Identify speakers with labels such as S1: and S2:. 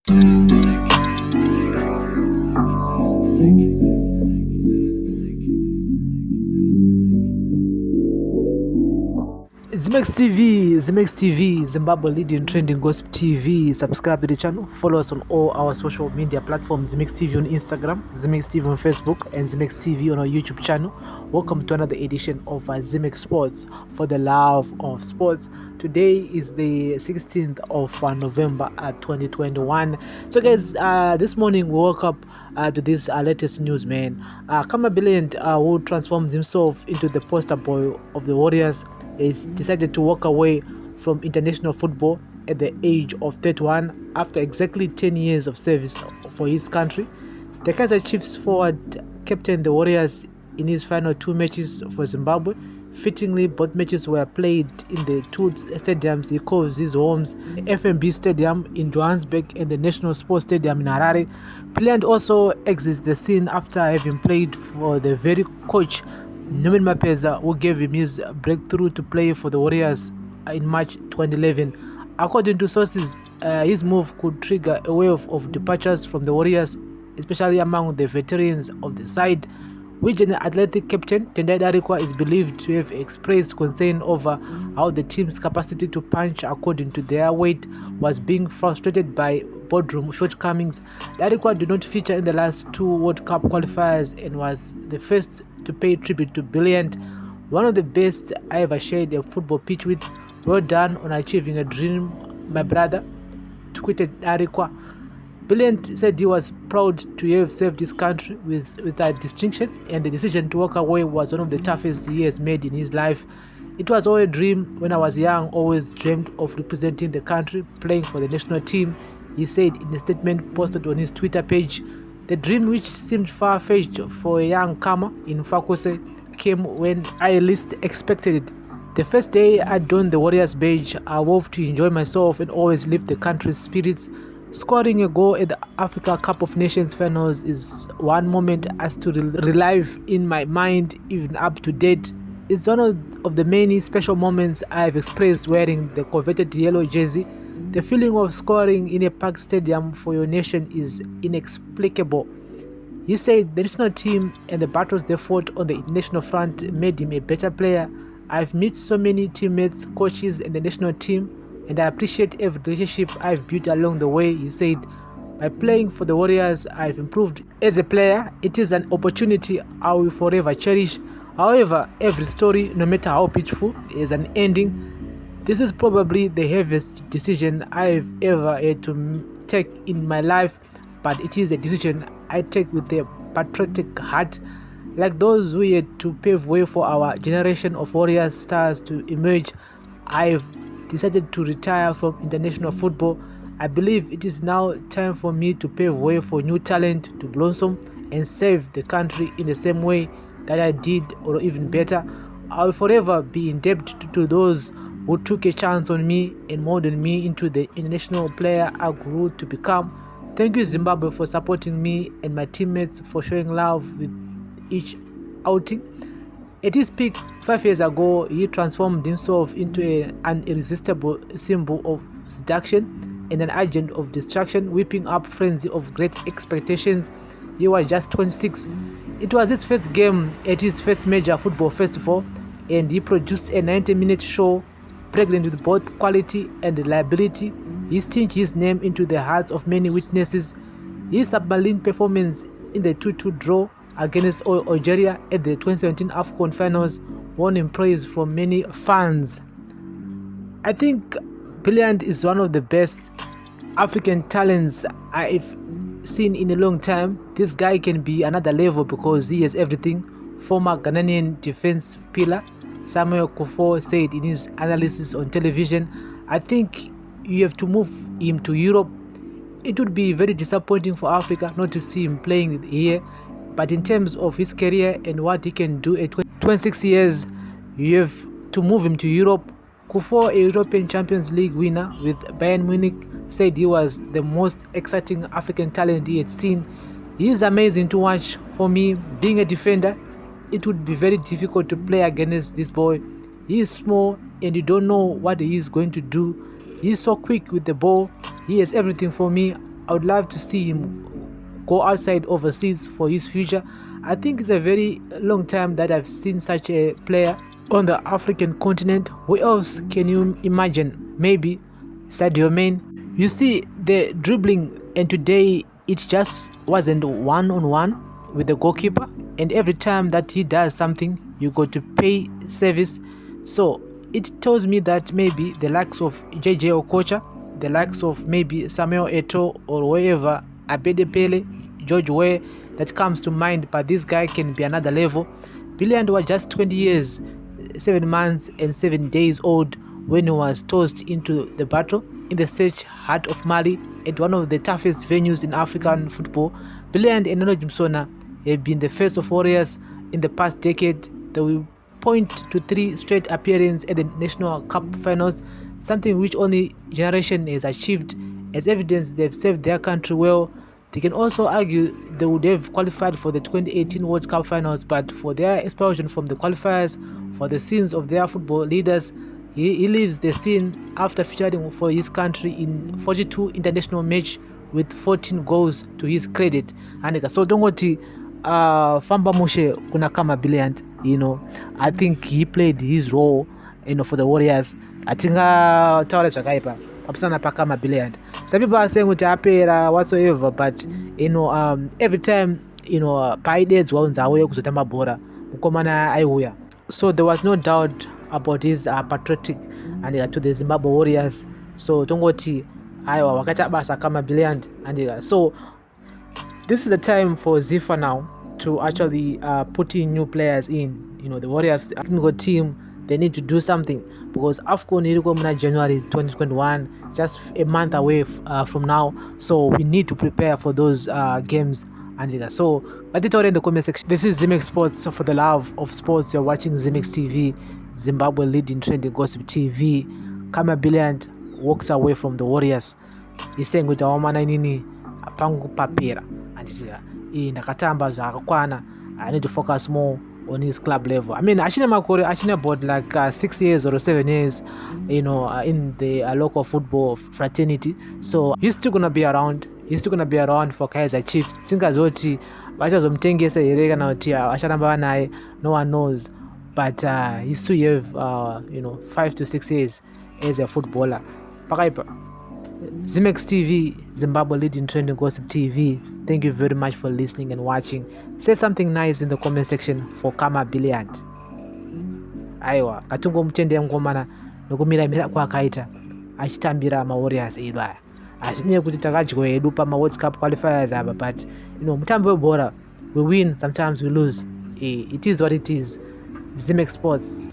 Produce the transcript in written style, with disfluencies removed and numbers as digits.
S1: XIMEX TV, Zimbabwe leading trending gossip TV. Subscribe to the channel, follow us on all our social media platforms: XIMEX TV on Instagram, XIMEX TV on Facebook, and XIMEX TV on our YouTube channel. Welcome to another edition of XIMEX Sports, for the love of sports. Today is the 16th of November 2021. So guys, this morning we woke up to this latest news, man. Khama Billiat, who transformed himself into the poster boy of the Warriors, is decided to walk away from international football at the age of 31 after exactly 10 years of service for his country. The Kaizer Chiefs forward captained the Warriors in his final two matches for Zimbabwe. Fittingly, both matches were played in the two stadiums he calls his homes: FNB Stadium in Johannesburg and the National Sports Stadium in Harare. Billiat also exits the scene after having played for the very coach who gave him his breakthrough to play for the Warriors in March 2011. According to sources, his move could trigger a wave of departures from the Warriors, especially among the veterans of the side, which an athletic captain, Tendai Darikwa, is believed to have expressed concern over how the team's capacity to punch according to their weight was being frustrated by boardroom shortcomings. Darikwa did not feature in the last two World Cup qualifiers and was the first to pay tribute to Billiat. "One of the best I ever shared a football pitch with. Well done on achieving a dream, my brother," tweeted Darikwa. Billiat said he was proud to have served his country with that distinction, and the decision to walk away was one of the toughest he has made in his life. "It was all a dream. When I was young, always dreamed of representing the country, playing for the national team," he said in a statement posted on his Twitter page. The dream, which seemed far-fetched for a young Khama in Fakose, came when I least expected it. The first day I donned the Warriors badge, I vowed to enjoy myself and always lift the country's spirits. Scoring a goal at the Africa Cup of Nations finals is one moment I still relive in my mind even up to date. It's one of the many special moments I've experienced wearing the coveted yellow jersey. The feeling of scoring in a packed stadium for your nation is inexplicable. He said the national team and the battles they fought on the international front made him a better player. "I've met so many teammates, coaches, and the national team, and I appreciate every relationship I've built along the way," he said. "By playing for the Warriors, I've improved as a player. It is an opportunity I will forever cherish. However, every story, no matter how pitiful, is an ending. This is probably the heaviest decision I've ever had to take in my life, but it is a decision I take with a patriotic heart. Like those who had to pave way for our generation of Warriors stars to emerge, I've decided to retire from international football. I believe it is now time for me to pave way for new talent to blossom and serve the country in the same way that I did, or even better. I will forever be indebted to those who took a chance on me and molded me into the international player I grew to become. Thank you, Zimbabwe, for supporting me and my teammates, for showing love with each outing." At his peak 5 years ago, he transformed himself into an irresistible symbol of seduction and an agent of destruction, whipping up frenzy of great expectations. He was just 26. It was his first game at his first major football festival, and he produced a 90-minute show pregnant with both quality and reliability. He stitched his name into the hearts of many witnesses. His submarine performance in the 2-2 draw against Algeria at the 2017 AFCON finals won him praise from many fans. I think Billiat is one of the best African talents I've seen in a long time. This guy can be another level because he has everything. Former Ghanaian defense pillar Samuel Kuffour said in his analysis on television, "I think you have to move him to Europe. It would be very disappointing for Africa not to see him playing here, but in terms of his career and what he can do at 26 years, you have to move him to Europe." Kuffour, a European Champions League winner with Bayern Munich, said he was the most exciting African talent he had seen. "He is amazing to watch. For me, being a defender, it would be very difficult to play against this boy. He is small and you don't know what he is going to do. He is so quick with the ball. He has everything for me. I would love to see him go outside overseas for his future. I think it's a very long time that I've seen such a player on the African continent. Who else can you imagine? Maybe Sadio Mane. You see the dribbling, and today it just wasn't one-on-one with the goalkeeper, and every time that he does something you got to pay service. So it tells me that maybe the likes of JJ Okocha, the likes of maybe Samuel Eto'o or wherever, Abede Pele, George Weah, that comes to mind, but this guy can be another level. Billiat was just 20 years, 7 months and 7 days old when he was tossed into the battle in the Sech heart of Mali at one of the toughest venues in African football. Billiat and Nono Jimsona have been the face of Warriors in the past decade. They will point to 3 straight appearances at the National Cup finals, something which only generation has achieved. As evidence, they've served their country well. They can also argue they would have qualified for the 2018 World Cup finals, but for their expulsion from the qualifiers, for the sins of their football leaders, he leaves the scene after featuring for his country in 42 international matches with 14 goals to his credit. And so dongoti famba mushe kuna Khama Billiat, I think he played his role, for the Warriors. I think taura zvakaipa papasana pa Khama Billiat. Some people are saying kuti apera whatsoever, but every time paidedzwa unzi auye kuzotamba bhora mukomana aiuya. So there was no doubt about his patriotic and to the Zimbabwe Warriors. So tongoti aiwa wakaita basa Khama Billiat. And so this is the time for Zifa now to actually put in new players in. The Warriors team, they need to do something because AFCON is coming January 2021, just a month away from now. So we need to prepare for those games. And so let it all in the comment section. This is Ximex Sports. So for the love of sports, you're watching Ximex TV, Zimbabwe leading trending gossip TV. Khama Billiat walks away from the Warriors. He's saying with awamana nini apangu papira. And ndakatamba zvakakwana. I need to focus more on his club level. I mean, Ashina Makore, Ashina about like 6 years or 7 years, in the local football fraternity. So he's still gonna be around. He's still gonna be around for Kaizer Chiefs. Singazoti, vachazomtengesa here kana kuti acharamba naye, no one knows. But he still have 5 to 6 years as a footballer. Pakaipa. Ximex TV, Zimbabwe leading trending gossip TV. Thank you very much for listening and watching. Say something nice in the comment section for Khama Billiat. Aiwa, katungo mtende ngomana nokumira kwa akaita achitambira ma Warriors edu aya. Azvinye kuti takadyiwa edu pa ma World Cup qualifiers aba, but mutambo webhora, we win, sometimes we lose. It is what it is. Ximex Sports.